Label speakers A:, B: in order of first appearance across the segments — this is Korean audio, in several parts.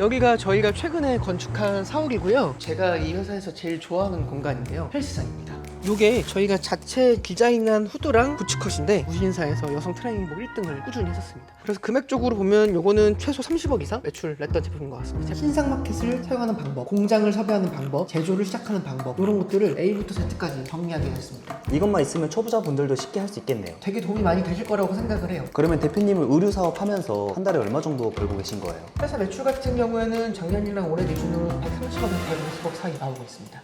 A: 여기가 저희가 최근에 건축한 사옥이고요. 제가 이 회사에서 제일 좋아하는 공간인데요. 헬스장입니다. 요게 저희가 자체 디자인한 후드랑 부츠컷인데 무신사에서 여성 트레이닝복 1등을 꾸준히 했었습니다. 그래서 금액적으로 보면 요거는 최소 30억 이상 매출 냈던 제품인 것 같습니다. 신상 마켓을 사용하는 방법, 공장을 섭외하는 방법, 제조를 시작하는 방법, 이런 것들을 A부터 Z까지 정리하게 했습니다.
B: 이것만 있으면 초보자분들도 쉽게 할 수 있겠네요.
A: 되게 도움이 많이 되실 거라고 생각을 해요.
B: 그러면 대표님은 의류 사업 하면서 한 달에 얼마 정도 벌고 계신 거예요?
A: 회사 매출 같은 경우에는 작년이랑 올해 기준으로 130억에서 150억 사이 나오고 있습니다.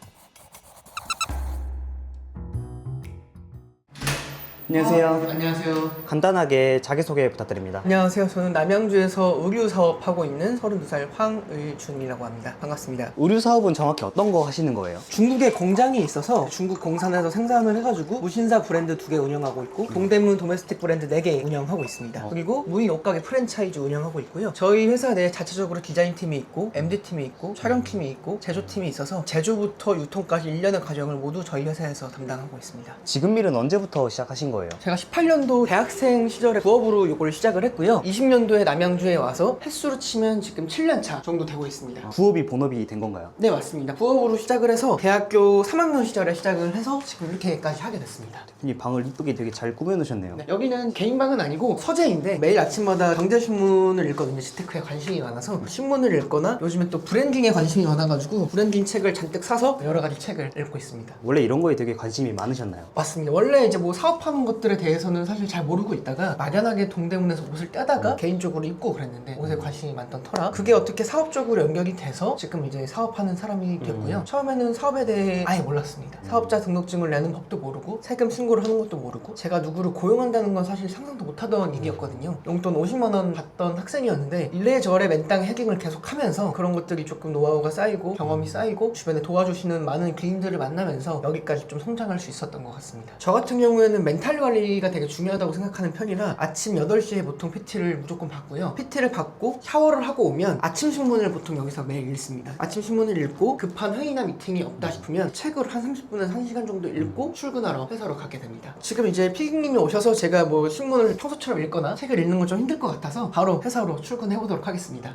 B: 안녕하세요.
A: 안녕하세요.
B: 간단하게 자기소개 부탁드립니다.
A: 안녕하세요. 저는 남양주에서 의류 사업하고 있는 32살 황의준이라고 합니다. 반갑습니다.
B: 의류 사업은 정확히 어떤 거 하시는 거예요?
A: 중국에 공장이 있어서 중국 공산에서 생산을 해가지고 무신사 브랜드 2개 운영하고 있고 동대문 도메스틱 브랜드 4개 운영하고 있습니다. 그리고 무인 옷가게 프랜차이즈 운영하고 있고요. 저희 회사 내에 자체적으로 디자인팀이 있고 MD팀이 있고 촬영팀이 있고 제조팀이 있어서 제조부터 유통까지 일련의 과정을 모두 저희 회사에서 담당하고 있습니다.
B: 지금 일은 언제부터 시작하신 거예요?
A: 제가 18년도 대학생 시절에 부업으로 이걸 시작을 했고요. 20년도에 남양주에 와서 횟수로 치면 지금 7년차 정도 되고 있습니다.
B: 부업이 본업이 된 건가요?
A: 네, 맞습니다. 부업으로 시작을 해서 대학교 3학년 시절에 시작을 해서 지금 이렇게까지 하게 됐습니다.
B: 대표님 방을 이쁘게 되게 잘 꾸며놓으셨네요.
A: 네, 여기는 개인 방은 아니고 서재인데 매일 아침마다 경제신문을 읽거든요. 재테크에 관심이 많아서 신문을 읽거나 요즘에 또 브랜딩에 관심이 많아가지고 브랜딩 책을 잔뜩 사서 여러 가지 책을 읽고 있습니다.
B: 원래 이런 거에 되게 관심이 많으셨나요?
A: 맞습니다. 원래 이제 뭐 사업하는 것들에 대해서는 사실 잘 모르고 있다가 막연하게 동대문에서 옷을 떼다가 개인적으로 입고 그랬는데 옷에 관심이 많던 터라 그게 어떻게 사업적으로 연결이 돼서 지금 이제 사업하는 사람이 됐고요. 처음에는 사업에 대해 아예 몰랐습니다. 사업자 등록증을 내는 법도 모르고 세금 신고를 하는 것도 모르고 제가 누구를 고용한다는 건 사실 상상도 못하던 일이었거든요. 용돈 50만 원 받던 학생이었는데 이래저래 맨땅에 해깅을 계속하면서 그런 것들이 조금 노하우가 쌓이고 경험이 쌓이고 주변에 도와주시는 많은 기인들을 만나면서 여기까지 좀 성장할 수 있었던 것 같습니다. 저 같은 경우에는 멘탈 관리가 되게 중요하다고 생각하는 편이라 아침 8시에 보통 PT를 무조건 받고요. PT를 받고 샤워를 하고 오면 아침 신문을 보통 여기서 매일 읽습니다. 아침 신문을 읽고 급한 회의나 미팅이 없다 싶으면 책을 한 30분에서 1시간 정도 읽고 출근하러 회사로 가게 됩니다. 지금 이제 피디님이 오셔서 제가 뭐 신문을 평소처럼 읽거나 책을 읽는 건 좀 힘들 것 같아서 바로 회사로 출근해 보도록 하겠습니다.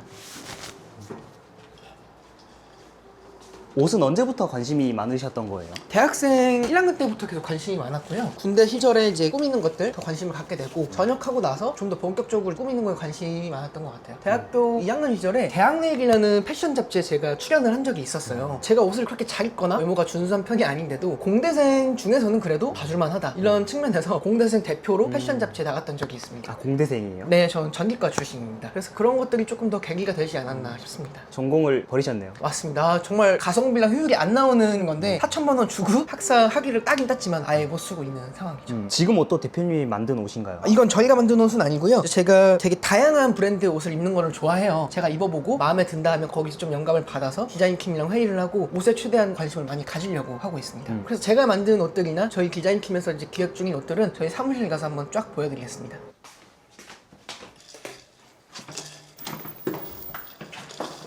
B: 옷은 언제부터 관심이 많으셨던 거예요?
A: 대학생 1학년 때부터 계속 관심이 많았고요. 군대 시절에 이제 꾸미는 것들 더 관심을 갖게 되고 전역하고 나서 좀 더 본격적으로 꾸미는 거에 관심이 많았던 것 같아요. 대학교 2학년 시절에 대학내일이라는 패션 잡지에 제가 출연을 한 적이 있었어요. 제가 옷을 그렇게 잘 입거나 외모가 준수한 편이 아닌데도 공대생 중에서는 그래도 봐줄만 하다 이런 측면에서 공대생 대표로 패션 잡지에 나갔던 적이 있습니다.
B: 아, 공대생이에요?
A: 네, 전 전기과 출신입니다. 그래서 그런 것들이 조금 더 계기가 되지 않았나 싶습니다.
B: 전공을 버리셨네요. 맞습니다.
A: 아, 정말 가성비랑 효율이 안 나오는 건데 4천만 원 주고 학사 학위를 따긴 땄지만 아예 못 쓰고 있는 상황이죠.
B: 지금 옷도 대표님이 만든 옷인가요?
A: 이건 저희가 만든 옷은 아니고요. 제가 되게 다양한 브랜드의 옷을 입는 거를 좋아해요. 제가 입어보고 마음에 든다 하면 거기서 좀 영감을 받아서 디자인팀이랑 회의를 하고 옷에 최대한 관심을 많이 가지려고 하고 있습니다. 그래서 제가 만든 옷들이나 저희 디자인팀에서 이제 기획 중인 옷들은 저희 사무실 가서 한번 쫙 보여드리겠습니다.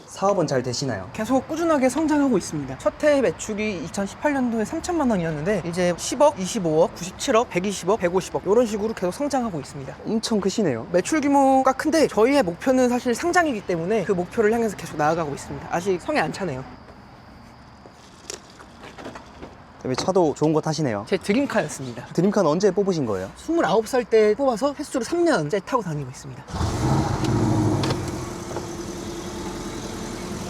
B: 사업은 잘 되시나요?
A: 계속 꾸준하게 성장하고 있습니다. 첫 해 매출이 2018년도에 3천만 원이었는데 이제 10억, 25억, 97억, 120억, 150억 이런 식으로 계속 성장하고 있습니다.
B: 엄청 크시네요.
A: 매출 규모가 큰데 저희의 목표는 사실 상장이기 때문에 그 목표를 향해서 계속 나아가고 있습니다. 아직 성에 안 차네요.
B: 대표님 차도 좋은 거 타시네요.
A: 제 드림카였습니다.
B: 드림카는 언제 뽑으신 거예요?
A: 29살 때 뽑아서 횟수로 3년째 타고 다니고 있습니다.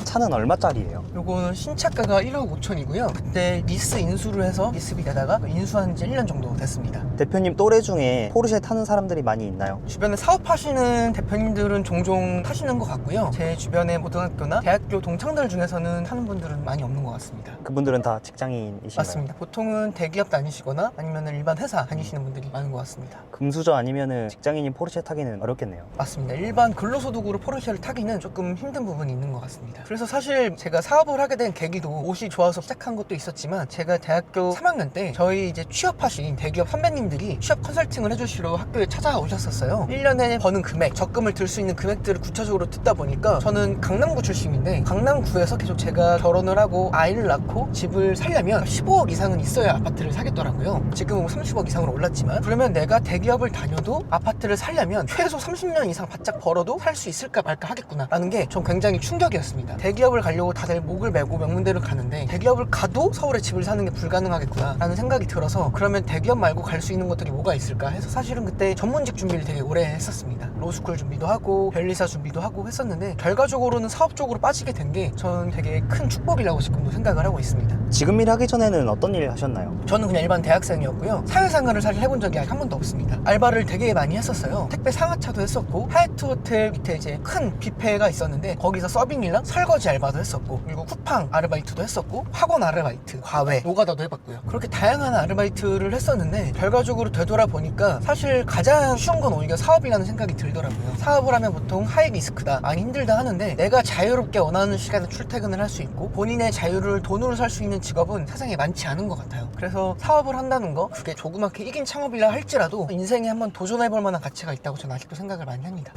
B: 차는 얼마짜리예요?
A: 요거는 신차가가 1억 5천이고요. 그때 리스 인수를 해서 리스비 되다가 인수한 지 1년 정도 됐습니다.
B: 대표님 또래 중에 포르쉐 타는 사람들이 많이 있나요?
A: 주변에 사업하시는 대표님들은 종종 타시는 것 같고요. 제 주변의 고등학교나 대학교 동창들 중에서는 타는 분들은 많이 없는 것 같습니다.
B: 그분들은 다 직장인이신가요?
A: 맞습니다. 보통은 대기업 다니시거나 아니면 일반 회사 다니시는 분들이 많은 것 같습니다.
B: 금수저 아니면은 직장인이 포르쉐 타기는 어렵겠네요.
A: 맞습니다. 일반 근로소득으로 포르쉐를 타기는 조금 힘든 부분이 있는 것 같습니다. 그래서 그래서 사실 제가 사업을 하게 된 계기도 옷이 좋아서 시작한 것도 있었지만, 제가 대학교 3학년 때 저희 이제 취업하신 대기업 선배님들이 취업 컨설팅을 해주시러 학교에 찾아오셨었어요. 1년에 버는 금액, 적금을 들 수 있는 금액들을 구체적으로 듣다 보니까, 저는 강남구 출신인데 강남구에서 계속 제가 결혼을 하고 아이를 낳고 집을 살려면 15억 이상은 있어야 아파트를 사겠더라고요. 지금은 30억 이상으로 올랐지만, 그러면 내가 대기업을 다녀도 아파트를 살려면 최소 30년 이상 바짝 벌어도 살 수 있을까 말까 하겠구나 라는 게 전 굉장히 충격이었습니다. 대기업을 가려고 다들 목을 메고 명문대를 가는데, 대기업을 가도 서울에 집을 사는 게 불가능하겠구나 라는 생각이 들어서, 그러면 대기업 말고 갈 수 있는 것들이 뭐가 있을까 해서 사실은 그때 전문직 준비를 되게 오래 했었습니다. 로스쿨 준비도 하고 변리사 준비도 하고 했었는데, 결과적으로는 사업 쪽으로 빠지게 된 게 저는 되게 큰 축복이라고 지금도 생각을 하고 있습니다.
B: 지금 일 하기 전에는 어떤 일 하셨나요?
A: 저는 그냥 일반 대학생이었고요. 사회생활을 사실 해본 적이 한 번도 없습니다. 알바를 되게 많이 했었어요. 택배 상하차도 했었고, 하얏트 호텔 밑에 이제 큰 뷔페가 있었는데 거기서 서빙이랑 설거지 알바도 했었고, 그리고 쿠팡 아르바이트도 했었고, 학원 아르바이트, 과외, 노가다도 해봤고요. 그렇게 다양한 아르바이트를 했었는데, 결과적으로 되돌아보니까 사실 가장 쉬운 건 오히려 사업이라는 생각이 들더라고요. 사업을 하면 보통 하이 리스크다, 많이 힘들다 하는데, 내가 자유롭게 원하는 시간에 출퇴근을 할 수 있고 본인의 자유를 돈으로 살 수 있는 직업은 세상에 많지 않은 것 같아요. 그래서 사업을 한다는 거, 그게 조그맣게 이긴 창업이라 할지라도 인생에 한번 도전해볼 만한 가치가 있다고 저는 아직도 생각을 많이 합니다.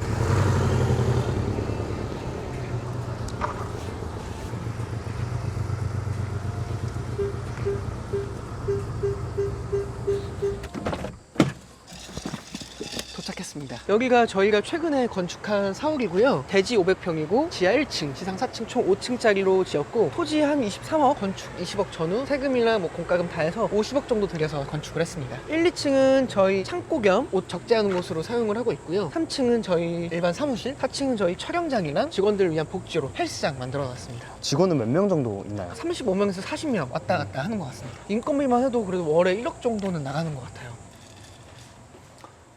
A: 도착했습니다. 여기가 저희가 최근에 건축한 사옥이고요. 대지 500평이고 지하 1층, 지상 4층 총 5층짜리로 지었고, 토지 한 23억, 건축 20억 전후, 세금이랑 뭐 공과금 다 해서 50억 정도 들여서 건축을 했습니다. 1, 2층은 저희 창고 겸 옷 적재하는 곳으로 사용을 하고 있고요. 3층은 저희 일반 사무실, 4층은 저희 촬영장이랑 직원들을 위한 복지로 헬스장 만들어 놨습니다.
B: 직원은 몇 명 정도 있나요?
A: 35명에서 40명 왔다 갔다 하는 것 같습니다. 인건비만 해도 그래도 월에 1억 정도는 나가는 것 같아요.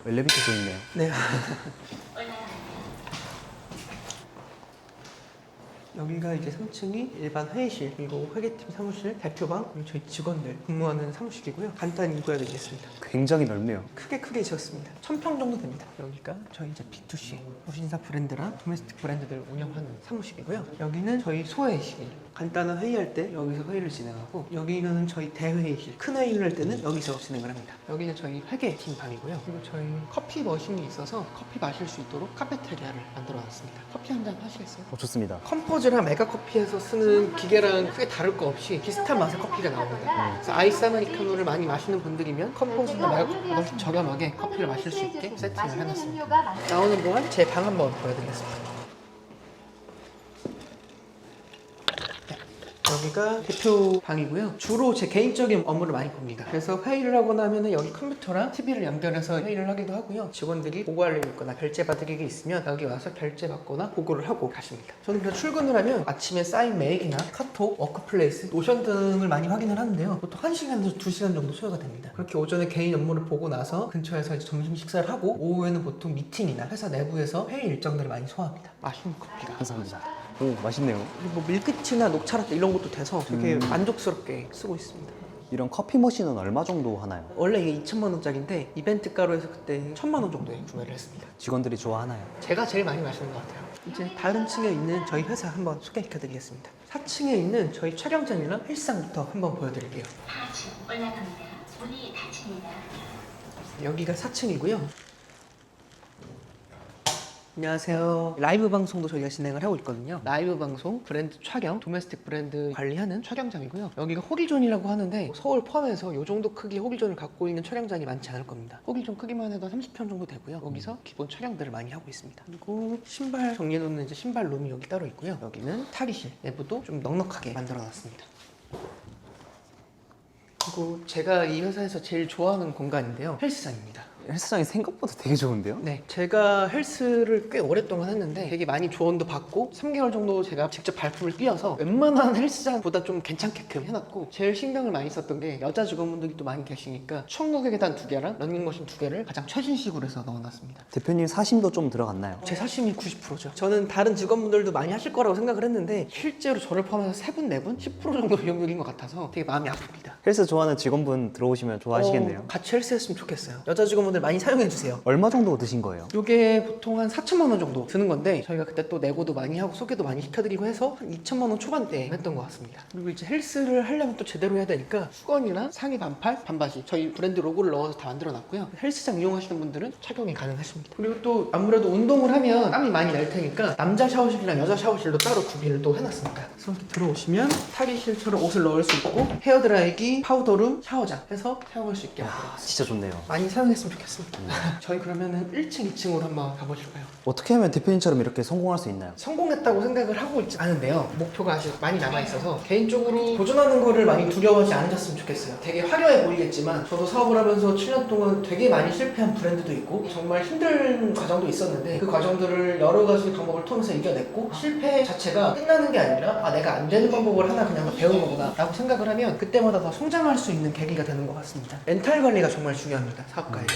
B: 엘리베이터도 있네요.
A: 네. 여기가 이제 3층이 일반 회의실, 그리고 회계팀 사무실, 대표방, 그리고 저희 직원들 근무하는 사무실이고요. 간단히 보여드리겠습니다.
B: 굉장히 넓네요.
A: 크게 지었습니다. 1000평 정도 됩니다. 여기가 저희 이제 B2C 무신사 브랜드랑 도메스틱 브랜드들 운영하는 사무실이고요. 여기는 저희 소회의실. 간단한 회의할 때 여기서 회의를 진행하고, 여기는 저희 대회의실. 큰 회의를 할 때는 여기서 진행을 합니다. 여기는 저희 회계팀 방이고요. 그리고 저희 커피 머신이 있어서 커피 마실 수 있도록 카페테리아를 만들어 놨습니다. 커피 한 잔 하시겠어요?
B: 좋습니다.
A: 컴포즈랑 메가커피에서 쓰는 기계랑 크게 다를 거 없이 비슷한 맛의 커피가 나옵니다. 그래서 아이스 아메리카노를 많이 마시는 분들이면 컴포즈나 메가커피보다 저렴하게 커피를 마실 수 있게 세팅을 해놨습니다. 나오는 동안 제 방 한번 보여드리겠습니다. 여기가 대표 방이고요. 주로 제 개인적인 업무를 많이 봅니다. 그래서 회의를 하거나 하면 여기 컴퓨터랑 TV를 연결해서 회의를 하기도 하고요. 직원들이 보고할 일 있거나 결제 받을 게 있으면 여기 와서 결제 받거나 보고를 하고 가십니다. 저는 그냥 출근을 하면 아침에 쌓인 메일이나 카톡, 워크플레이스, 노션 등을 많이 확인을 하는데요. 보통 1시간에서 2시간 정도 소요가 됩니다. 그렇게 오전에 개인 업무를 보고 나서 근처에서 이제 점심 식사를 하고, 오후에는 보통 미팅이나 회사 내부에서 회의 일정들을 많이 소화합니다. 맛있는 커피가.
B: 감사합니다. 오, 맛있네요.
A: 그리고 뭐 밀크티나 녹차라떼 이런 것도 돼서 되게 만족스럽게 쓰고 있습니다.
B: 이런 커피 머신은 얼마 정도 하나요?
A: 원래 이게 2,000만 원짜리인데 이벤트가로 해서 그때 1,000만 원 정도에 구매를 했습니다.
B: 직원들이 좋아하나요?
A: 제가 제일 많이 마시는 것 같아요. 이제 다른 층에 있는 저희 회사 한번 소개시켜 드리겠습니다. 4층에 있는 저희 촬영장이랑 헬스장부터 한번 보여드릴게요.
C: 4층 올라갑니다. 문이 닫힙니다.
A: 여기가 4층이고요. 안녕하세요. 라이브 방송도 저희가 진행을 하고 있거든요. 라이브 방송, 브랜드 촬영, 도메스틱 브랜드 관리하는 촬영장이고요. 여기가 호길존이라고 하는데 서울 포함해서 이 정도 크기 호길존을 갖고 있는 촬영장이 많지 않을 겁니다. 호길존 크기만 해도 30평 정도 되고요. 여기서 기본 촬영들을 많이 하고 있습니다. 그리고 신발 정리해놓는 이제 신발 룸이 여기 따로 있고요. 여기는 탈의실, 내부도 좀 넉넉하게 만들어놨습니다. 그리고 제가 이 회사에서 제일 좋아하는 공간인데요. 헬스장입니다.
B: 헬스장이 생각보다 되게 좋은데요?
A: 네, 제가 헬스를 꽤 오랫동안 했는데 되게 많이 조언도 받고 3개월 정도 제가 직접 발품을 끼워서 웬만한 헬스장보다 좀 괜찮게끔 해놨고, 제일 신경을 많이 썼던 게 여자 직원분들이 또 많이 계시니까 천국의 계단 2개랑 러닝머신 2개를 가장 최신식으로 해서 넣어놨습니다.
B: 대표님 사심도 좀 들어갔나요?
A: 제 사심이 90%죠. 저는 다른 직원분들도 많이 하실 거라고 생각을 했는데 실제로 저를 포함해서 3분, 4분? 10% 정도 비용률인 것 같아서 되게 마음이 아픕니다.
B: 헬스 좋아하는 직원분 들어오시면 좋아하시겠네요.
A: 같이 헬스 했으면 좋겠어요. 여자 직원분들 분들 많이 사용해 주세요.
B: 얼마 정도 드신 거예요?
A: 요게 보통 한 4천만 원 정도 드는 건데 저희가 그때 또 내고도 많이 하고 소개도 많이 시켜드리고 해서 한 2천만 원 초반대 했던 것 같습니다. 그리고 이제 헬스를 하려면 또 제대로 해야 되니까 수건이랑 상의 반팔, 반바지 저희 브랜드 로고를 넣어서 다 만들어놨고요. 헬스장 이용하시는 분들은 착용이 가능하십니다. 그리고 또 아무래도 운동을 하면 땀이 많이 날 테니까 남자 샤워실이랑 여자 샤워실도 따로 구비를 또 해놨습니다. 그래서 이렇게 들어오시면 탈의실처럼 옷을 넣을 수 있고 헤어드라이기, 파우더룸, 샤워장 해서 사용할 수 있게 만들어놨습니다.
B: 진짜 좋네요.
A: 많이 사용했으면 좋겠습니다. 저희 그러면은 1층, 2층으로 한번 가보실까요?
B: 어떻게 하면 대표님처럼 이렇게 성공할 수 있나요?
A: 성공했다고 생각을 하고 있지 않은데요. 목표가 아직 많이 남아있어서 개인적으로 도전하는 거를 많이 두려워하지 않으셨으면 좋겠어요. 되게 화려해 보이겠지만 저도 사업을 하면서 7년 동안 되게 많이 실패한 브랜드도 있고 정말 힘든 과정도 있었는데 그 과정들을 여러 가지 방법을 통해서 이겨냈고 실패 자체가 끝나는 게 아니라 아 내가 안 되는 방법을 하나 그냥 배운 거구나 라고 생각을 하면 그때마다 더 성장할 수 있는 계기가 되는 것 같습니다. 멘탈 관리가 정말 중요합니다. 사업가에게.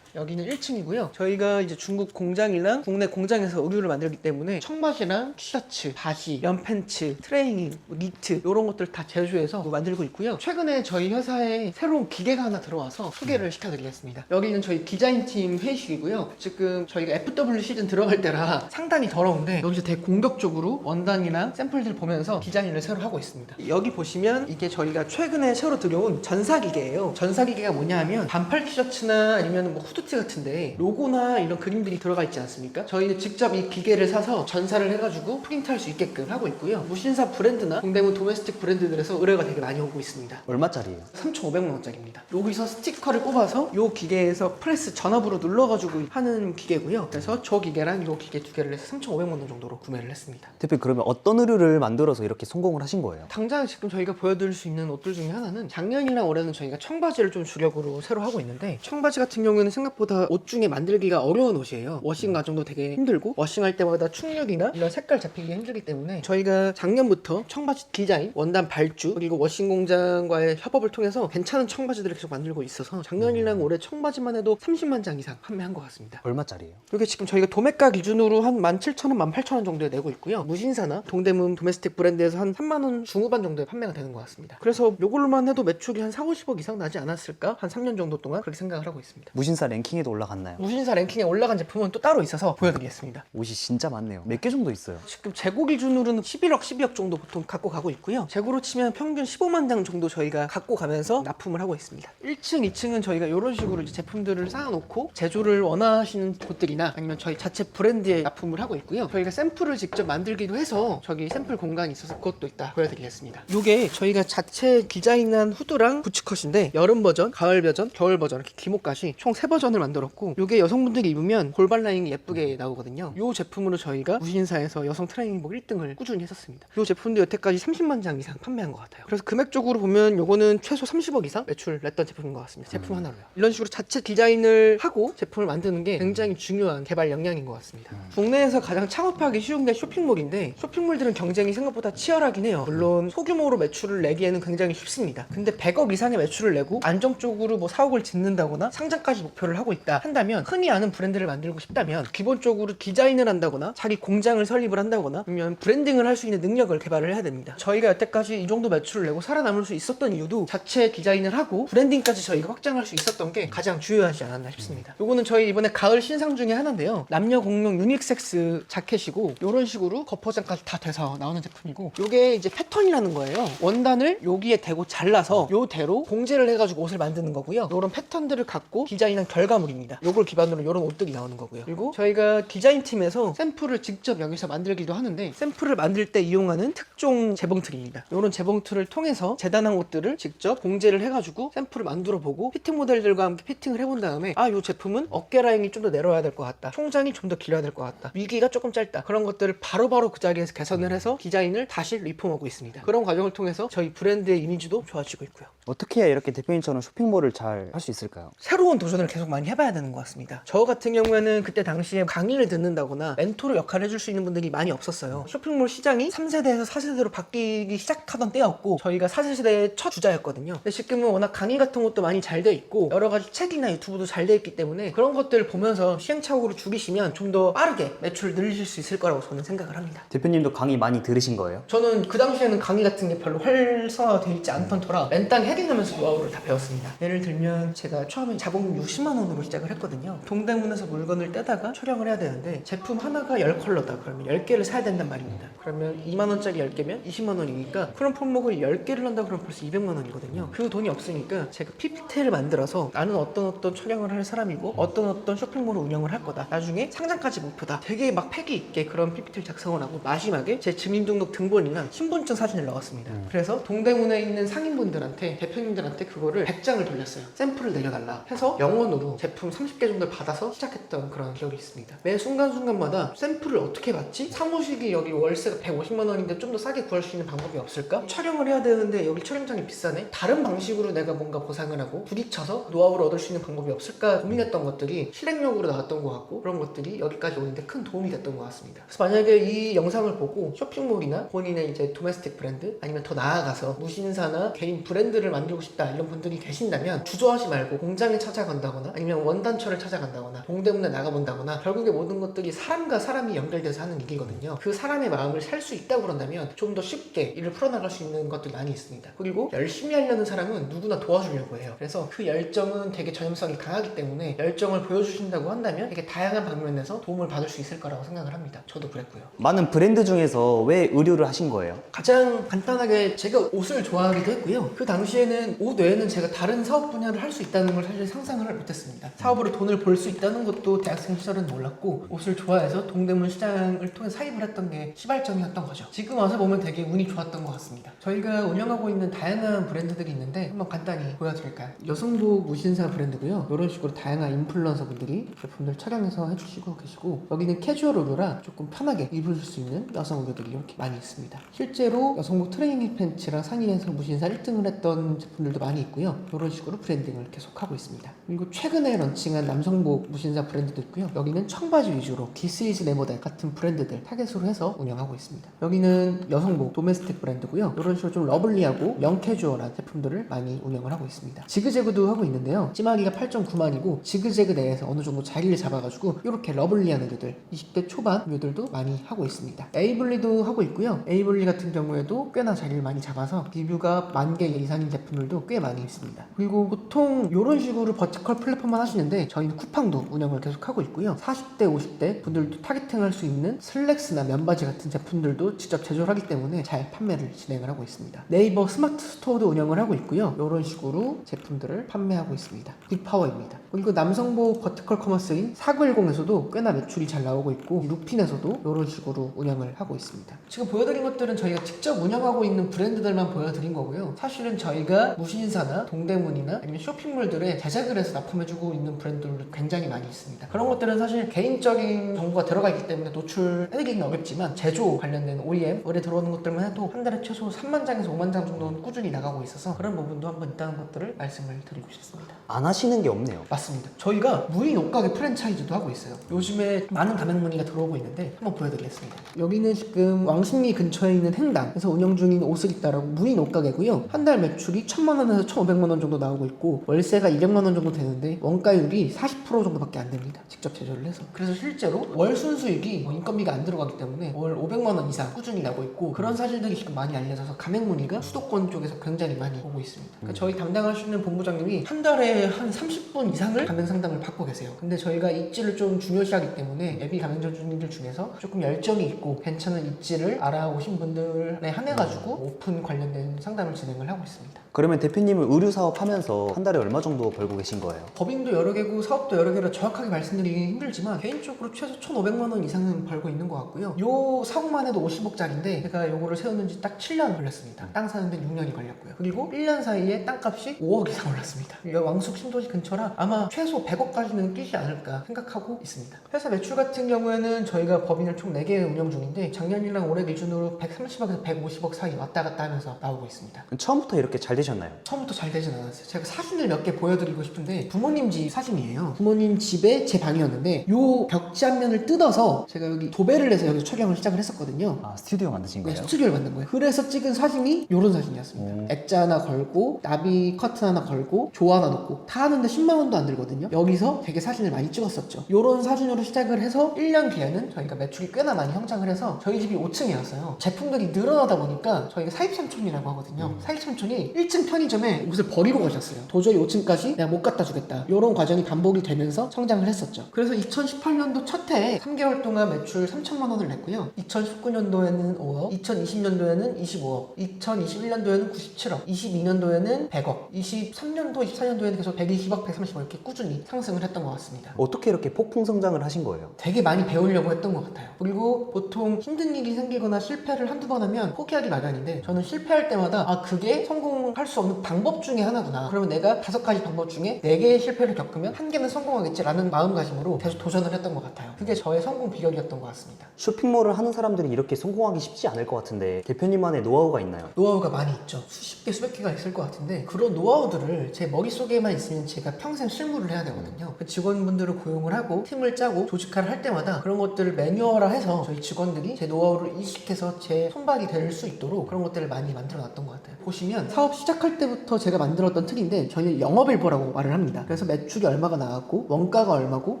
A: 여기는 1층이고요. 저희가 이제 중국 공장이랑 국내 공장에서 의류를 만들기 때문에 청바지랑 티셔츠, 바지, 면팬츠, 트레이닝, 니트 이런 것들 다 제조해서 만들고 있고요. 최근에 저희 회사에 새로운 기계가 하나 들어와서 소개를 시켜드리겠습니다. 여기는 저희 디자인팀 회의실이고요. 지금 저희가 FW 시즌 들어갈 때라 상당히 더러운데 여기서 되게 공격적으로 원단이랑 샘플들 보면서 디자인을 새로 하고 있습니다. 여기 보시면 이게 저희가 최근에 새로 들여온 전사기계예요. 전사기계가 뭐냐 하면 반팔 티셔츠나 아니면 뭐 후드 같은데 로고나 이런 그림들이 들어가 있지 않습니까? 저희는 직접 이 기계를 사서 전사를 해가지고 프린트할 수 있게끔 하고 있고요. 무신사 브랜드나 동대문 도메스틱 브랜드들에서 의뢰가 되게 많이 오고 있습니다.
B: 얼마짜리예요?
A: 3,500만 원짜리입니다. 여기서 스티커를 뽑아서 이 기계에서 프레스 전압으로 눌러가지고 하는 기계고요. 그래서 저 기계랑 이 기계 두 개를 해서 3,500만 원 정도로 구매를 했습니다.
B: 대표님 그러면 어떤 의류를 만들어서 이렇게 성공을 하신 거예요?
A: 당장 지금 저희가 보여드릴 수 있는 옷들 중에 하나는 작년이랑 올해는 저희가 청바지를 좀 주력으로 새로 하고 있는데 청바지 같은 경우에는 생각보다 옷 중에 만들기가 어려운 옷이에요. 워싱 과정도 되게 힘들고 워싱할 때마다 충격이나 이런 색깔 잡히기가 힘들기 때문에 저희가 작년부터 청바지 디자인, 원단 발주 그리고 워싱 공장과의 협업을 통해서 괜찮은 청바지들을 계속 만들고 있어서 작년이랑 올해 청바지만 해도 30만 장 이상 판매한 것 같습니다.
B: 얼마짜리예요?
A: 이게 지금 저희가 도매가 기준으로 한 17,000원, 18,000원 정도에 내고 있고요. 무신사나 동대문 도메스틱 브랜드에서 한 3만원 중후반 정도에 판매가 되는 것 같습니다. 그래서 이걸로만 해도 매출이 한 4, 50억 이상 나지 않았을까? 한 3년 정도 동안 그렇게 생각을 하고 있습니다.
B: 무신사 랭킹에도 올라갔나요?
A: 무신사 랭킹에 올라간 제품은 또 따로 있어서 보여드리겠습니다.
B: 옷이 진짜 많네요. 몇 개 정도 있어요?
A: 지금 재고 기준으로는 11억, 12억 정도 보통 갖고 가고 있고요. 재고로 치면 평균 15만 장 정도 저희가 갖고 가면서 납품을 하고 있습니다. 1층, 2층은 저희가 이런 식으로 이제 제품들을 쌓아놓고 제조를 원하시는 곳들이나 아니면 저희 자체 브랜드에 납품을 하고 있고요. 저희가 샘플을 직접 만들기도 해서 저기 샘플 공간이 있어서 그것도 이따 보여드리겠습니다. 이게 저희가 자체 디자인한 후드랑 부츠컷인데 여름 버전, 가을 버전, 겨울 버전 이렇게 기모까지 총 3버전을 만들었고 이게 여성분들이 입으면 골반 라인이 예쁘게 나오거든요. 이 제품으로 저희가 무신사에서 여성 트레이닝복 1등을 꾸준히 했었습니다. 이 제품도 여태까지 30만 장 이상 판매한 것 같아요. 그래서 금액적으로 보면 요거는 최소 30억 이상 매출 냈던 제품인 것 같습니다. 제품 하나로요. 이런 식으로 자체 디자인을 하고 제품을 만드는 게 굉장히 중요한 개발 역량인 것 같습니다. 국내에서 가장 창업하기 쉬운 게 쇼핑몰인데 쇼핑몰들은 경쟁이 생각보다 치열하긴 해요. 물론 소규모로 매출을 내기에는 굉장히 쉽습니다. 근데 100억 이상의 매출을 내고 안정적으로 뭐 사옥을 짓는다거나 상장까지 목표를 하고 있다 한다면 흔히 아는 브랜드를 만들고 싶다면 기본적으로 디자인을 한다거나 자기 공장을 설립을 한다거나 아니면 브랜딩을 할 수 있는 능력을 개발을 해야 됩니다. 저희가 여태까지 이 정도 매출을 내고 살아남을 수 있었던 이유도 자체 디자인을 하고 브랜딩까지 저희가 확장할 수 있었던 게 가장 중요하지 않았나 싶습니다. 요거는 저희 이번에 가을 신상 중에 하나인데요. 남녀 공용 유닉섹스 자켓이고 이런 식으로 거퍼장까지 다 돼서 나오는 제품이고 요게 이제 패턴이라는 거예요. 원단을 여기에 대고 잘라서 요대로 봉제를 해가지고 옷을 만드는 거고요. 요런 패턴들을 갖고 디자인한 결과물입니다. 요걸 기반으로 이런 옷들이 나오는 거고요. 그리고 저희가 디자인팀에서 샘플을 직접 여기서 만들기도 하는데 샘플을 만들 때 이용하는 특종 재봉틀입니다. 이런 재봉틀을 통해서 재단한 옷들을 직접 봉제를 해가지고 샘플을 만들어 보고 피팅 모델들과 함께 피팅을 해본 다음에 아, 이 제품은 어깨 라인이 좀 더 내려야 될 것 같다. 총장이 좀 더 길어야 될 것 같다. 위기가 조금 짧다. 그런 것들을 바로바로 그 자리에서 개선을 해서 디자인을 다시 리폼하고 있습니다. 그런 과정을 통해서 저희 브랜드의 이미지도 좋아지고 있고요.
B: 어떻게 해야 이렇게 대표님처럼 쇼핑몰을 잘 할 수 있을까요?
A: 새로운 도전을 계속 많이 많이 해봐야 되는 것 같습니다. 저 같은 경우에는 그때 당시에 강의를 듣는다거나 멘토로 역할을 해줄 수 있는 분들이 많이 없었어요. 쇼핑몰 시장이 3세대에서 4세대로 바뀌기 시작하던 때였고 저희가 4세대의 첫 주자였거든요. 근데 지금은 워낙 강의 같은 것도 많이 잘 돼 있고 여러 가지 책이나 유튜브도 잘 돼 있기 때문에 그런 것들을 보면서 시행착오로 줄이시면 좀 더 빠르게 매출을 늘리실 수 있을 거라고 저는 생각을 합니다.
B: 대표님도 강의 많이 들으신 거예요?
A: 저는 그 당시에는 강의 같은 게 별로 활성화되어 있지 않던 터라 맨땅 헤딩하면서 노하우를 다 배웠습니다. 예를 들면 제가 처음에 자본 60만 원으로 시작을 했거든요. 동대문에서 물건을 떼다가 촬영을 해야 되는데 제품 하나가 10컬러다 그러면 10개를 사야 된단 말입니다. 그러면 2만 원짜리 10개면 20만 원이니까 그런 품목을 10개를 한다 그러면 벌써 200만 원이거든요. 그 돈이 없으니까 제가 PPT를 만들어서 나는 어떤 촬영을 할 사람이고 어떤 쇼핑몰을 운영을 할 거다. 나중에 상장까지 목표다. 되게 막 패기 있게 그런 PPT를 작성을 하고 마지막에 제 주민등록 등본이나 신분증 사진을 넣었습니다. 그래서 동대문에 있는 상인분들한테 대표님들한테 그거를 100장을 돌렸어요. 샘플을 내려달라 해서 영원으로 제품 30개 정도를 받아서 시작했던 그런 기억이 있습니다. 매 순간순간마다 샘플을 어떻게 받지? 사무실이 여기 월세가 150만 원인데 좀 더 싸게 구할 수 있는 방법이 없을까? 촬영을 해야 되는데 여기 촬영장이 비싸네? 다른 방식으로 내가 뭔가 보상을 하고 부딪혀서 노하우를 얻을 수 있는 방법이 없을까 고민했던 것들이 실행력으로 나왔던 것 같고 그런 것들이 여기까지 오는데 큰 도움이 됐던 것 같습니다. 그래서 만약에 이 영상을 보고 쇼핑몰이나 본인의 이제 도메스틱 브랜드 아니면 더 나아가서 무신사나 개인 브랜드를 만들고 싶다 이런 분들이 계신다면 주저하지 말고 공장에 찾아간다거나 아니면 원단처를 찾아간다거나 동대문에 나가본다거나 결국에 모든 것들이 사람과 사람이 연결돼서 하는 일이거든요. 그 사람의 마음을 살 수 있다고 그런다면 좀 더 쉽게 일을 풀어나갈 수 있는 것들이 많이 있습니다. 그리고 열심히 하려는 사람은 누구나 도와주려고 해요. 그래서 그 열정은 되게 전염성이 강하기 때문에 열정을 보여주신다고 한다면 되게 다양한 방면에서 도움을 받을 수 있을 거라고 생각을 합니다. 저도 그랬고요.
B: 많은 브랜드 중에서 왜 의류를 하신 거예요?
A: 가장 간단하게 제가 옷을 좋아하기도 했고요. 그 당시에는 옷 외에는 제가 다른 사업 분야를 할 수 있다는 걸 사실 상상을 못했습니다. 사업으로 돈을 벌 수 있다는 것도 대학생 시절은 몰랐고 옷을 좋아해서 동대문 시장을 통해 사입을 했던 게 시발점이었던 거죠. 지금 와서 보면 되게 운이 좋았던 것 같습니다. 저희가 운영하고 있는 다양한 브랜드들이 있는데 한번 간단히 보여드릴까요? 여성복 무신사 브랜드고요. 이런 식으로 다양한 인플루언서 분들이 제품들 촬영해서 해주시고 계시고 여기는 캐주얼 의류라 조금 편하게 입을 수 있는 여성 의류들이 이렇게 많이 있습니다. 실제로 여성복 트레이닝 팬츠랑 상의에서 무신사 1등을 했던 제품들도 많이 있고요. 이런 식으로 브랜딩을 계속하고 있습니다. 그리고 최근에 런칭한 남성복 무신사 브랜드도 있고요. 여기는 청바지 위주로 This is 내 모델 같은 브랜드들 타겟으로 해서 운영하고 있습니다. 여기는 여성복 도메스틱 브랜드고요. 이런 식으로 좀 러블리하고 명캐주얼한 제품들을 많이 운영을 하고 있습니다. 지그재그도 하고 있는데요. 찌마기가 8.9만이고 지그재그 내에서 어느 정도 자리를 잡아가지고 이렇게 러블리한 의류들 20대 초반 의류들도 많이 하고 있습니다. 에이블리도 하고 있고요. 에이블리 같은 경우에도 꽤나 자리를 많이 잡아서 리뷰가 10,000개 이상인 제품들도 꽤 많이 있습니다. 그리고 보통 이런 식으로 버티컬 플랫폼만 하시는데 저희는 쿠팡도 운영을 계속하고 있고요. 40대 50대 분들도 타겟팅할 수 있는 슬랙스나 면바지 같은 제품들도 직접 제조를 하기 때문에 잘 판매를 진행을 하고 있습니다. 네이버 스마트 스토어도 운영을 하고 있고요. 이런 식으로 제품들을 판매하고 있습니다. 빅파워입니다. 그리고 남성복 버티컬 커머스인 4910에서도 꽤나 매출이 잘 나오고 있고 루핀에서도 이런 식으로 운영을 하고 있습니다. 지금 보여드린 것들은 저희가 직접 운영하고 있는 브랜드들만 보여드린 거고요. 사실은 저희가 무신사나 동대문이나 아니면 쇼핑몰들에 제작을 해서 납품해주고 있는 브랜드들도 굉장히 많이 있습니다. 그런 것들은 사실 개인적인 정보가 들어가 있기 때문에 노출해드리기는 어렵지만 제조 관련된 OEM에 들어오는 것들만 해도 한 달에 최소 3만 장에서 5만 장 정도는 꾸준히 나가고 있어서 그런 부분도 한번 있다는 것들을 말씀을 드리고 싶습니다.
B: 안 하시는 게 없네요.
A: 맞습니다. 저희가 무인 옷가게 프랜차이즈도 하고 있어요. 요즘에 많은 가맹 문의가 들어오고 있는데 한번 보여드리겠습니다. 여기는 지금 왕십리 근처에 있는 행당에서 운영 중인 옷을 입다라고 무인 옷가게고요. 한 달 매출이 1,000만 원에서 1,500만 원 정도 나오고 있고 월세가 200만 원 정도 되는데 원가율이 40% 정도밖에 안 됩니다. 직접 제조를 해서. 그래서 실제로 월 순수익이 인건비가 안 들어가기 때문에 월 500만 원 이상 꾸준히 나고 있고 그런 사실들이 지금 많이 알려져서 가맹 문의가 수도권 쪽에서 굉장히 많이 오고 있습니다. 그러니까 저희 담당하시는 본부장님이 한 달에 한 30분 이상을 가맹 상담을 받고 계세요. 근데 저희가 입지를 좀 중요시하기 때문에 예비 가맹점주님들 중에서 조금 열정이 있고 괜찮은 입지를 알아오신 분들에 한해가지고 오픈 관련된 상담을 진행을 하고 있습니다.
B: 그러면 대표님은 의류 사업 하면서 한 달에 얼마 정도 벌고 계신 거예요?
A: 법인도 여러 개고 사업도 여러 개라 정확하게 말씀드리기 힘들지만 개인적으로 최소 1,500만 원 이상은 벌고 있는 것 같고요. 요 사업만 해도 50억짜리인데 제가 요거를 세우는 지 딱 7년 걸렸습니다. 땅 사는데 6년이 걸렸고요. 그리고 1년 사이에 땅값이 5억 이상 올랐습니다. 왕숙 신도시 근처라 아마 최소 100억까지는 뛰지 않을까 생각하고 있습니다. 회사 매출 같은 경우에는 저희가 법인을 총 4개 운영 중인데 작년이랑 올해 기준으로 130억에서 150억 사이 왔다 갔다 하면서 나오고 있습니다.
B: 처음부터 이렇게 잘 되셨나요?
A: 처음부터 잘 되진 않았어요. 제가 사진을 몇 개 보여드리고 싶은데 부모님 집 사진이에요. 부모님 집에 제 방이었는데 요 벽지 한 면을 뜯어서 제가 여기 도배를 해서 여기서 촬영을 시작을 했었거든요.
B: 아, 스튜디오 만드신
A: 네,
B: 거예요?
A: 스튜디오를 만든 거예요. 그래서 찍은 사진이 요런 사진이었습니다. 액자 하나 걸고 나비 커튼 하나 걸고 조 하나 놓고 다 하는데 10만 원도 안 들거든요. 여기서 되게 사진을 많이 찍었었죠. 요런 사진으로 시작을 해서 1년 뒤에는 저희가 매출이 꽤나 많이 성장을 해서 저희 집이 5층이었어요. 제품들이 늘어나다 보니까 저희가 사입삼촌이라고 하거든요. 사입삼촌이 1층 편의점에 옷을 버리고 가셨어요. 도저히 5층까지 내가 못 갖다 주겠다. 요런 과정이 반복이 되면서 성장을 했었죠. 그래서 2018년도 첫 해에 3개월 동안 매출 3천만 원을 냈고요. 2019년도에는 5억, 2020년도에는 25억, 2021년도에는 97억, 22년도에는 100억, 23년도, 24년도에는 계속 120억, 130억 이렇게 꾸준히 상승을 했던 것 같습니다.
B: 어떻게 이렇게 폭풍 성장을 하신 거예요?
A: 되게 많이 배우려고 했던 것 같아요. 그리고 보통 힘든 일이 생기거나 실패를 한두 번 하면 포기하기 마련인데 저는 실패할 때마다 아 그게 성공할 수 없는 방법 중에 하나구나. 그러면 내가 5가지 방법 중에 4개의 실패를 겪으면 1개는 성공하겠지라는 마음가짐으로 계속 도전을 했던 것 같아요. 그게 저의 성공 비결이었던 것 같습니다.
B: 쇼핑몰을 하는 사람들이 이렇게 성공하기 쉽지 않을 것 같은데 대표님만의 노하우가 있나요?
A: 노하우가 많이 있죠. 수십 개, 수백 개가 있을 것 같은데 그런 노하우들을 제 머릿속에만 있으면 제가 평생 실무를 해야 되거든요. 그 직원분들을 고용을 하고 팀을 짜고 조직화를 할 때마다 그런 것들을 매뉴얼화해서 저희 직원들이 제 노하우를 인식해서 제 손발이 될 수 있도록 그런 것들을 많이 만들어 놨던 것 같아요. 보시면 사업 시작할 때부터 제가 만들었던 틀인데 저희는 영업일보라고 말을 합니다. 그래서 매출이 얼마가 나왔고 원가가 얼마고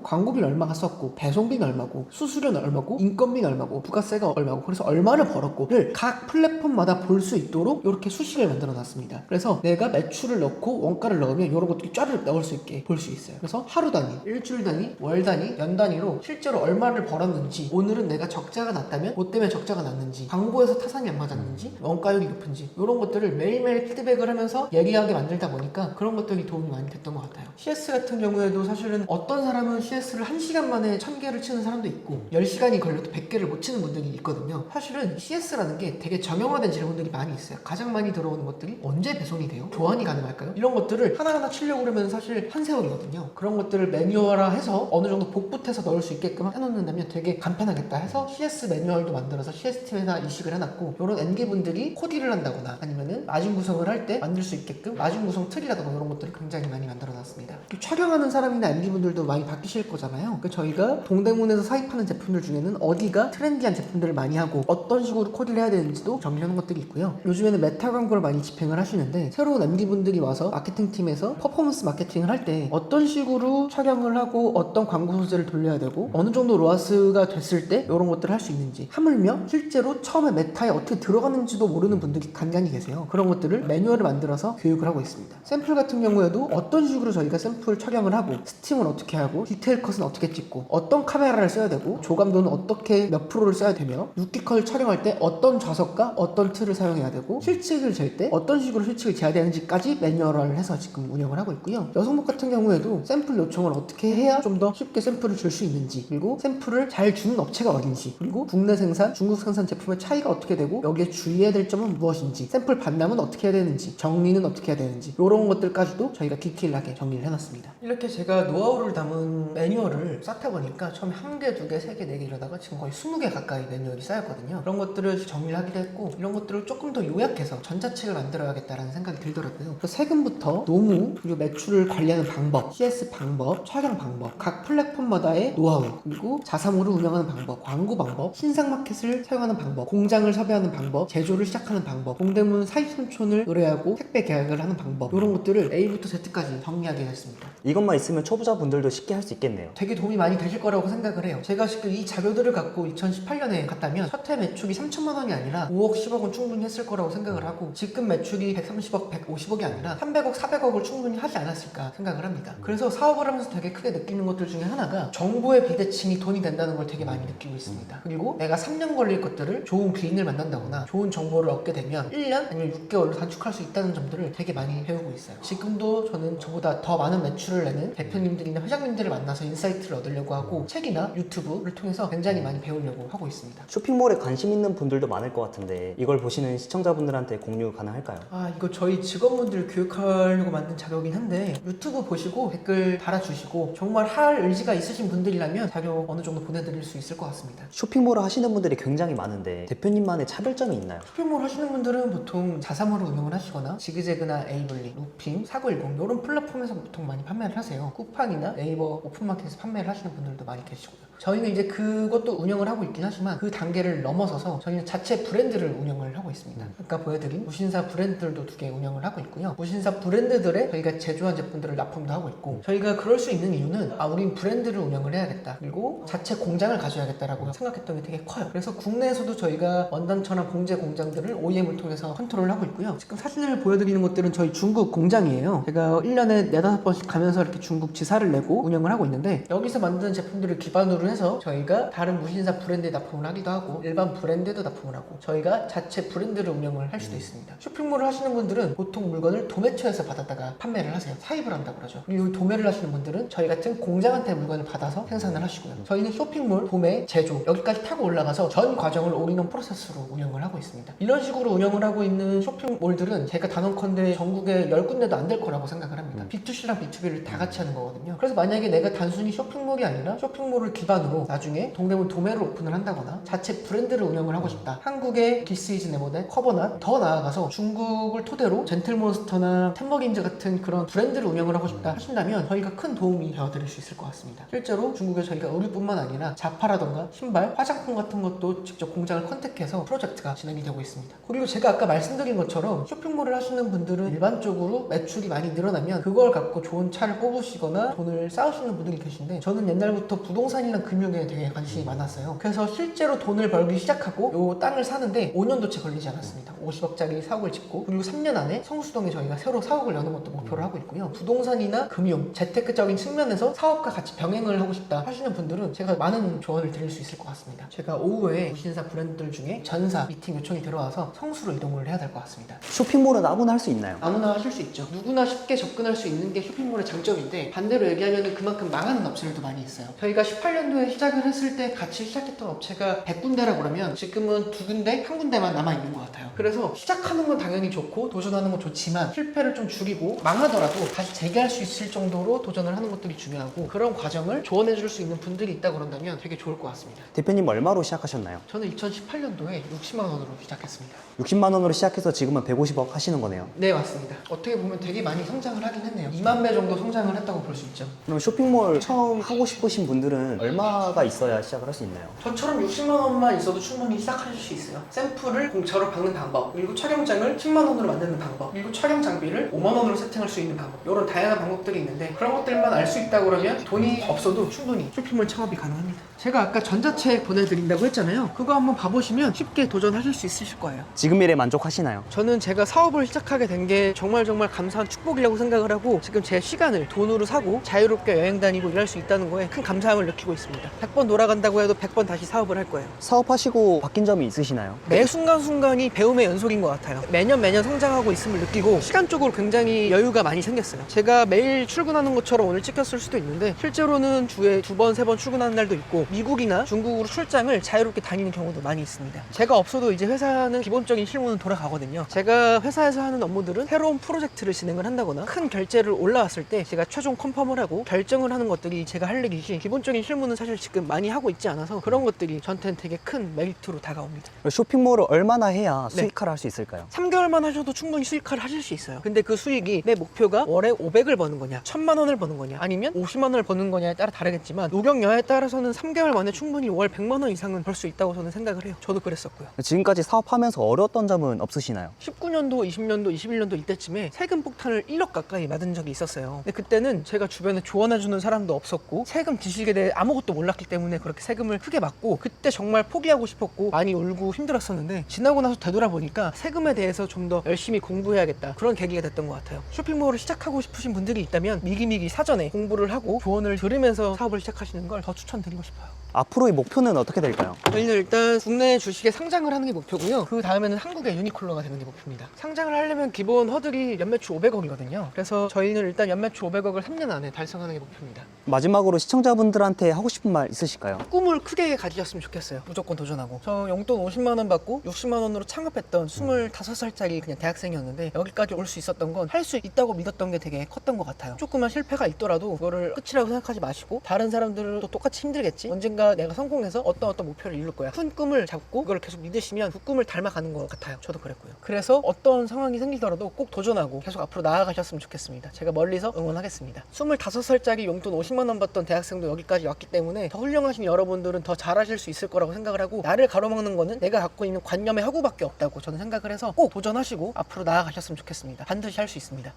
A: 광고비는 얼마가 썼고 배송비는 얼마고 수수료는 얼마고 인건비는 얼마고 부가세가 얼마고 그래서 얼마를 벌었고를 각 플랫폼마다 볼 수 있도록 이렇게 수식을 만들어 놨습니다. 그래서 내가 매출을 넣고 원가를 넣으면 이런 것들이 쫙 넣을 수 있게 볼 수 있어요. 그래서 하루 단위, 일주일 단위, 월 단위, 연 단위로 실제로 얼마를 벌었는지 오늘은 내가 적자가 났다면 뭐 때문에 적자가 났는지 광고에서 타산이 안 맞았는지 원가율이 높은지 이런 것들을 매일매일 피드백을 하면서 예리하게 만들다 보니까 그런 것들이 도움이 많이 됐던 것 같아요. CS 같은 경우에도 사실은 어떤 사람은 CS를 1시간 만에 1000개를 치는 사람도 있고 10시간이 걸려도 100개를 못 치는 분들이 있거든요. 사실은 CS라는 게 되게 정형화된 질문들이 많이 있어요. 가장 많이 들어오는 것들이 언제 배송이 돼요? 교환이 가능할까요? 이런 것들을 하나하나 치려고 그러면 사실 한 세월이거든요. 그런 것들을 매뉴얼화해서 어느 정도 복붙해서 넣을 수 있게끔 해놓는다면 되게 간편하겠다 해서 CS 매뉴얼도 만들어서 CS 팀에다 이식을 해놨고 이런 NG분들이 코디를 한다거나 아니면은 마진 구성을 할 때 만들 수 있게끔 마진 구성 틀이라던가 이런 것들을 굉장히 많이 만들어놨습니다. 촬영하는 사람이나 NG분들도 많이 바뀌실 거잖아요. 저희가 동대문에서 사입하는 제품들 중에는 어디가 트렌디한 제품들을 많이 하고 어떤 식으로 코디를 해야 되는지도 정리하는 것들이 있고요. 요즘에는 메타 광고를 많이 집행을 하시는데 새로운 MD분들이 와서 마케팅팀에서 퍼포먼스 마케팅을 할 때 어떤 식으로 촬영을 하고 어떤 광고 소재를 돌려야 되고 어느 정도 로아스가 됐을 때 이런 것들을 할 수 있는지 하물며 실제로 처음에 메타에 어떻게 들어가는지도 모르는 분들이 간간히 계세요. 그런 것들을 매뉴얼을 만들어서 교육을 하고 있습니다. 샘플 같은 경우에도 어떤 식으로 저희가 샘플 촬영을 하고 스팅은 어떻게 하고 디테일 컷은 어떻게 찍고 어떤 카메라를 써야 되고 조감도는 어떻게 몇 프로를 써야 되며 6기컷을 촬영할 때 어떤 좌석과 어떤 틀을 사용해야 되고 실측을 잴 때 어떤 식으로 실측을 재야 되는지까지 매뉴얼을 해서 지금 운영을 하고 있고요. 여성복 같은 경우에도 샘플 요청을 어떻게 해야 좀 더 쉽게 샘플을 줄 수 있는지 그리고 샘플을 잘 주는 업체가 어딘지 그리고 국내 생산, 중국 생산 제품의 차이가 어떻게 되고 여기에 주의해야 될 점은 무엇인지 샘플 반납은 어떻게 해야 되는지 정리는 어떻게 해야 되는지 이런 것들까지도 저희가 디테일하게 정리를 해놨습니다. 이렇게 제가 노하우를 담은 매뉴얼을 쌓다 보니까 처음에 1개, 2개, 3개, 4개 이러다가 지금 거의 20개 가까이 매뉴얼이 쌓였거든요. 그런 것들을 정리를 하기도 했고 이런 것들을 조금 더 요약해서 전자책을 만들어야겠다라는 생각이 들더라고요. 그래서 세금부터 노무 그리고 매출을 관리하는 방법, CS 방법, 촬영 방법, 각 플랫폼마다의 노하우 그리고 자사몰을 운영하는 방법, 광고 방법, 신상 마켓을 사용하는 방법, 공장을 섭외하는 방법, 제조를 시작하는 방법, 동대문 사입삼촌을 의뢰하고 택배 계약을 하는 방법 이런 것들을 A부터 Z까지 정리하게 됐습니다.
B: 이것만 있으면 초보자분들도 쉽게 할 수 있겠네요.
A: 되게 도움이 많이 되실 거라고 생각을 해요. 제가 지금 이 자료들을 갖고 2018년에 갔다면 첫 해 매출이 3천만 원이 아니라 5억, 10억은 충분히 했을 거라고 생각을 하고 지금 매출이 130억, 150억이 아니라 300억, 400억을 충분히 하지 않았을까 생각을 합니다. 그래서 사업을 하면서 되게 크게 느끼는 것들 중에 하나가 정보의 비대칭이 돈이 된다는 걸 되게 많이 느끼고 있습니다. 그리고 내가 3년 걸릴 것들을 좋은 귀인을 만난다거나 좋은 정보를 얻게 되면 1년 아니면 6개월로 단축할 수 있다는 점들을 되게 많이 배우고 있어요. 지금도 저는 저보다 더 많은 매출을 내는 대표님들이나 회장님들을 만나서 인사이트를 얻으려고 하고 책이나 유튜브를 통해서 굉장히 많이 배우려고 하고 있습니다.
B: 쇼핑몰에 관심 있는 분들도 많을 것 같은데 이걸 보시는 시청자분들한테 공유 가능할까요?
A: 이거 저희 직원분들 교육하려고 만든 자료긴 한데 유튜브 보시고 댓글 달아주시고 정말 할 의지가 있으신 분들이라면 자료 어느 정도 보내드릴 수 있을 것 같습니다.
B: 쇼핑몰을 하시는 분들이 굉장히 많은데 대표님만의 차별점이 있나요?
A: 쇼핑몰 하시는 분들은 보통 자사몰을 운영을 하시고 하시거나 지그재그나 에이블리, 루핑, 4910 이런 플랫폼에서 보통 많이 판매를 하세요. 쿠팡이나 네이버 오픈마켓에서 판매를 하시는 분들도 많이 계시고요. 저희는 이제 그것도 운영을 하고 있긴 하지만 그 단계를 넘어서서 저희는 자체 브랜드를 운영을 하고 있습니다. 아까 보여드린 무신사 브랜드들도 2개 운영을 하고 있고요. 무신사 브랜드들의 저희가 제조한 제품들을 납품도 하고 있고, 저희가 그럴 수 있는 이유는 우린 브랜드를 운영을 해야겠다, 그리고 자체 공장을 가져야겠다라고 생각했던 게 되게 커요. 그래서 국내에서도 저희가 원단처나 봉제 공장들을 OEM을 통해서 컨트롤을 하고 있고요. 지금 사진을 보여드리는 것들은 저희 중국 공장이에요. 제가 1년에 4-5번씩 가면서 이렇게 중국 지사를 내고 운영을 하고 있는데, 여기서 만드는 제품들을 기반으로 해서 저희가 다른 무신사 브랜드에 납품을 하기도 하고 일반 브랜드에도 납품을 하고 저희가 자체 브랜드를 운영을 할 수도 있습니다. 쇼핑몰을 하시는 분들은 보통 물건을 도매처에서 받았다가 판매를 하세요. 사입을 한다고 그러죠. 그리고 도매를 하시는 분들은 저희 같은 공장한테 물건을 받아서 생산을 하시고요. 저희는 쇼핑몰, 도매, 제조 여기까지 타고 올라가서 전 과정을 올인원 프로세스로 운영을 하고 있습니다. 이런 식으로 운영을 하고 있는 쇼핑몰들은 제가 단언컨대 전국에 10군데도 안 될 거라고 생각을 합니다. B2C랑 B2B를 다 같이 하는 거거든요. 그래서 만약에 내가 단순히 쇼핑몰이 아니라 쇼핑몰을 기반으로 나중에 동대문 도매를 오픈을 한다거나 자체 브랜드를 운영을 하고 싶다, 한국의 This is 네모네, 커버낫, 더 나아가서 중국을 토대로 젠틀몬스터나 템버린즈 같은 그런 브랜드를 운영을 하고 싶다 하신다면 저희가 큰 도움이 되어드릴 수 있을 것 같습니다. 실제로 중국에 저희가 의류뿐만 아니라 자파라던가 신발, 화장품 같은 것도 직접 공장을 컨택해서 프로젝트가 진행이 되고 있습니다. 그리고 제가 아까 말씀드린 것처럼 쇼핑몰을 하시는 분들은 일반적으로 매출이 많이 늘어나면 그걸 갖고 좋은 차를 뽑으시거나 돈을 쌓으시는 분들이 계신데, 저는 옛날부터 부동산이나 금융에 되게 관심이 많았어요. 그래서 실제로 돈을 벌기 시작하고 요 땅을 사는데 5년도 채 걸리지 않았습니다. 50억짜리 사옥을 짓고, 그리고 3년 안에 성수동에 저희가 새로 사옥을 여는 것도 목표를 하고 있고요. 부동산이나 금융, 재테크적인 측면에서 사업과 같이 병행을 하고 싶다 하시는 분들은 제가 많은 조언을 드릴 수 있을 것 같습니다. 제가 오후에 무신사 브랜드들 중에 전사 미팅 요청이 들어와서 성수로 이동을 해야 될 것 같습니다.
B: 쇼핑몰은 아무나 할 수 있나요?
A: 아무나 하실 수 있죠. 누구나 쉽게 접근할 수 있는 게 쇼핑몰의 장점인데, 반대로 얘기하면 그만큼 망하는 업체들도 많이 있어요. 저희가 18년도에 시작을 했을 때 같이 시작했던 업체가 100군데라고 그러면 지금은 2군데, 1군데만 남아있는 것 같아요. 그래서 시작하는 건 당연히 좋고 도전하는 건 좋지만 실패를 좀 줄이고 망하더라도 다시 재기할 수 있을 정도로 도전을 하는 것들이 중요하고, 그런 과정을 조언해 줄 수 있는 분들이 있다고 그런다면 되게 좋을 것 같습니다.
B: 대표님 얼마로 시작하셨나요?
A: 저는 2018년도에 60만 원으로 시작했습니다.
B: 60만 원으로 시작해서 지금은 150억 하시는 거네요.
A: 네, 맞습니다. 어떻게 보면 되게 많이 성장을 하긴 했네요. 2만 배 정도 성장을 했다고 볼 수 있죠.
B: 그럼 쇼핑몰 처음 하고 싶으신 분들은 얼마가 있어야 시작을 할 수 있나요?
A: 저처럼 60만 원만 있어도 충분히 시작하실 수 있어요. 샘플을 공짜로 박는 방법, 그리고 촬영장을 10만 원으로 만드는 방법, 그리고 촬영 장비를 5만 원으로 세팅할 수 있는 방법, 이런 다양한 방법들이 있는데, 그런 것들만 알 수 있다고 그러면 돈이 없어도 충분히 쇼핑몰 창업이 가능합니다. 제가 아까 전자책 보내드린다고 했잖아요. 그거 한번 봐보시면 쉽게 도전하실 수 있으실 거예요.
B: 지금 일에 만족하시나요?
A: 저는 제가 사업을 시작하게 된 게 정말 감사한 축복이라고 생각을 하고, 지금 제 시간을 돈으로 사고 자유롭게 여행 다니고 일할 수 있다는 거에 큰 감사함을 느끼고 있습니다. 100번 돌아간다고 해도 100번 다시 사업을 할 거예요.
B: 사업하시고 바뀐 점이 있으시나요?
A: 매 순간순간이 배움의 연속인 것 같아요. 매년 성장하고 있음을 느끼고 시간적으로 굉장히 여유가 많이 생겼어요. 제가 매일 출근하는 것처럼 오늘 찍혔을 수도 있는데, 실제로는 주에 2번, 3번 출근하는 날도 있고, 미국이나 중국으로 출장을 자유롭게 다니는 경우도 많이 있습니다. 제가 없어도 이제 회사는 기본적인 실무는 돌아가거든요. 제가 회사에서 하는 업무들은 새로운 프로젝트를 진행을 한다거나 큰 결제를 올라왔을 때 제가 최종 컨펌을 하고 결정을 하는 것들이 제가 할 일이지, 기본적인 실무는 사실 지금 많이 하고 있지 않아서 그런 것들이 저한테는 되게 큰 메리트로 다가옵니다.
B: 쇼핑몰을 얼마나 해야 수익화를 할 수 있을까요?
A: 3개월만 하셔도 충분히 수익화를 하실 수 있어요. 근데 그 수익이 내 목표가 월에 500을 버는 거냐, 1000만 원을 버는 거냐, 아니면 50만 원을 버는 거냐에 따라 다르겠지만, 노경여에 따라서는 3개월 만에 충분히 월 100만 원 이상은 벌 수 있다고 저는 생각을 해요. 저도 그랬었고요.
B: 지금까지 사업하면서 어려웠던 점은 없으시나요?
A: 19년도, 20년도, 21년도 이때쯤에 세금 폭탄을 1억 가까이 맞은 적이 있었어요. 근데 그때는 제가 주변에 조언해주는 사람도 없었고 세금 지식에 대해 아무것도 몰랐기 때문에 그렇게 세금을 크게 맞고, 그때 정말 포기하고 싶었고 많이 울고 힘들었었는데, 지나고 나서 되돌아보니까 세금에 대해서 좀 더 열심히 공부해야겠다, 그런 계기가 됐던 것 같아요. 쇼핑몰을 시작하고 싶으신 분들이 있다면 미리미리 사전에 공부를 하고 조언을 들으면서 사업을 시작하시는 걸 더 추천드리고 싶어요.
B: 앞으로의 목표는 어떻게 될까요?
A: 저희는 일단 국내 주식에 상장을 하는 게 목표고요. 그 다음에는 한국의 유니클로가 되는 게 목표입니다. 상장을 하려면 기본 허들이 연매출 500억이거든요. 그래서 저희는 일단 연매출 500억을 3년 안에 달성하는 게 목표입니다.
B: 마지막으로 시청자분들한테 하고 싶은 싶은 말 있으실까요?
A: 꿈을 크게 가지셨으면 좋겠어요. 무조건 도전하고. 저 용돈 50만 원 받고 60만 원으로 창업했던 25살짜리 그냥 대학생이었는데 여기까지 올 수 있었던 건 할 수 있다고 믿었던 게 되게 컸던 것 같아요. 조그만 실패가 있더라도 그거를 끝이라고 생각하지 마시고 다른 사람들도 똑같이 힘들겠지? 언젠가 내가 성공해서 어떤 목표를 이룰 거야. 큰 꿈을 잡고 그걸 계속 믿으시면 그 꿈을 닮아가는 것 같아요. 저도 그랬고요. 그래서 어떤 상황이 생기더라도 꼭 도전하고 계속 앞으로 나아가셨으면 좋겠습니다. 제가 멀리서 응원하겠습니다. 25살짜리 용돈 50만 원 받던 대학생도 여기까지 왔기 때문에 더 훌륭하신 여러분들은 더 잘하실 수 있을 거라고 생각을 하고 나를 가로막는 거는 내가 갖고 있는 관념의 허구밖에 없다고 저는 생각을 해서 꼭 도전하시고 앞으로 나아가셨으면 좋겠습니다. 반드시 할 수 있습니다.